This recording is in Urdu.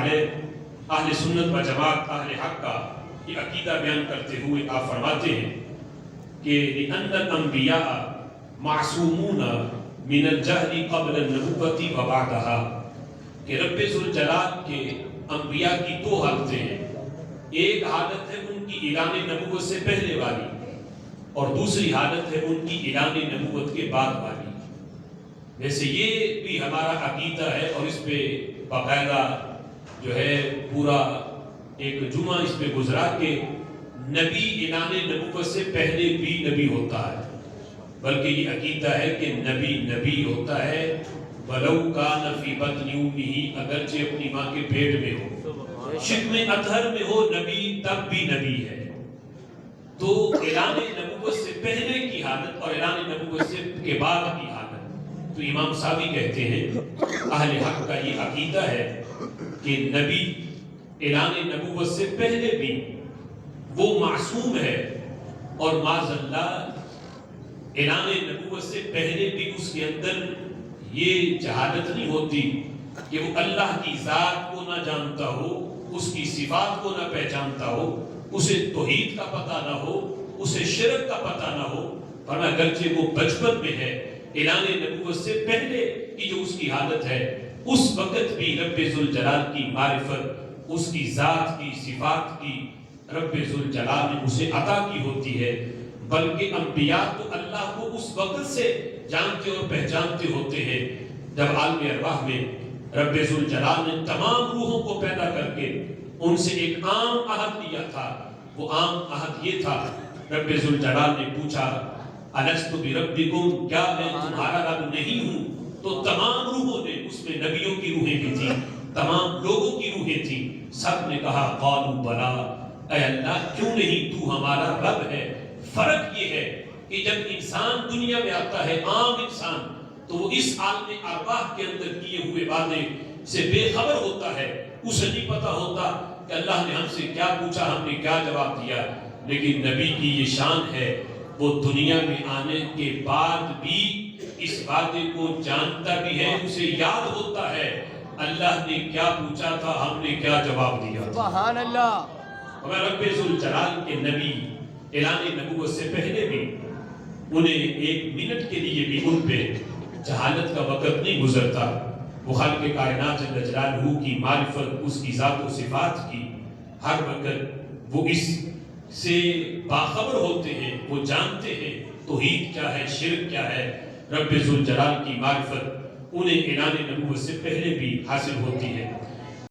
علیہ اہل سنت و جماعت اہل حق کا یہ عقیدہ بیان کرتے ہوئے آپ فرماتے ہیں کہ لِأَنَّ الْأَنْبِيَاءَ مَعْصُومُونَ مِنَ الْجَهْلِ قَبْلَ النُّبُوَّةِ وَبَعْدَهَا کہ رب ذوالجلال کے انبیاء کی دو حالتیں ہیں. ایک حالت ہے ان کی اعلان نبوت سے پہلے والی اور دوسری حالت ہے ان کی اعلان نبوت کے بعد والی. ویسے یہ بھی ہمارا عقیدہ ہے اور اس پہ باقاعدہ جو ہے پورا ایک جمعہ اس پہ گزرا کہ نبی اعلان نبوت سے پہلے بھی نبی ہوتا ہے، بلکہ یہ عقیدہ ہے کہ نبی نبی ہوتا ہے وَلَوْ كَانَ فِي بَطْنِ أُمِّهِ اگرچہ اپنی ماں کے پیٹ میں ہو، شکم اطہر میں ہو، نبی تب بھی نبی ہے. تو اعلان نبوت سے پہلے کی حالت اور اعلان نبوت سے کے بعد کی حالت. تو امام صاحبی کہتے ہیں اہل حق کا یہ عقیدہ ہے کہ نبی اعلان نبوت سے پہلے بھی وہ معصوم ہے اور معاذ اللہ اعلان نبوت سے پہلے بھی اس کے اندر یہ جہالت نہیں ہوتی کہ وہ اللہ کی ذات کو نہ جانتا ہو، اس کی صفات کو نہ پہچانتا ہو، اسے توحید کا پتہ نہ ہو، اسے شرک کا پتہ نہ ہو. پر اگرچہ وہ بچپن میں ہے، اعلان نبوت سے پہلے کی جو اس کی حالت ہے اس وقت بھی رب ذوالجلال کی معرفت، اس کی ذات کی صفات کی رب ذوالجلال نے اسے عطا کی ہوتی ہے. بلکہ انبیاء تو اللہ کو اس وقت سے جانتے اور پہچانتے ہوتے ہیں جب عالم ارواح میں رب ذوالجلال نے تمام روحوں کو پیدا کر کے ان سے ایک عام عہد لیا تھا. وہ عام عہد یہ تھا، رب ذوالجلال نے پوچھا الستُ بربکم، کیا میں تمہارا رب نہیں ہوں؟ تو تمام روحوں نے، اس میں نبیوں کی روحیں بھی تھیں، تمام لوگوں کی روحیں تھیں، سب نے کہا قالوا بلا، اے اللہ کیوں نہیں، تو ہمارا رب ہے. فرق یہ ہے کہ جب انسان دنیا میں آتا ہے، عام انسان، تو وہ اس عالم ارواح کے اندر کیے ہوئے وعدے سے بے خبر ہوتا ہے. اسے نہیں پتا ہوتا کہ اللہ نے ہم سے کیا پوچھا، ہم نے کیا جواب دیا. لیکن نبی کی یہ شان ہے، وہ دنیا میں آنے کے بعد بھی اس وعدے کو جانتا بھی ہے، اسے یاد ہوتا ہے اللہ نے کیا پوچھا تھا، ہم نے کیا جواب دیا. سبحان اللہ. اور رب ذوالجلال کے نبی اعلان نبوت سے پہلے بھی انہیں ایک منٹ کے لیے بھی ان پہ جہالت کا وقت نہیں گزرتا. وہ خالق کائنات جل جلالہ کی معرفت، اس کی ذات و صفات کی ہر وقت وہ اس سے باخبر ہوتے ہیں، وہ جانتے ہیں توحید کیا ہے، شرک کیا ہے. رب ذوالجلال کی معرفت انہیں اعلان نبوت سے پہلے بھی حاصل ہوتی ہے.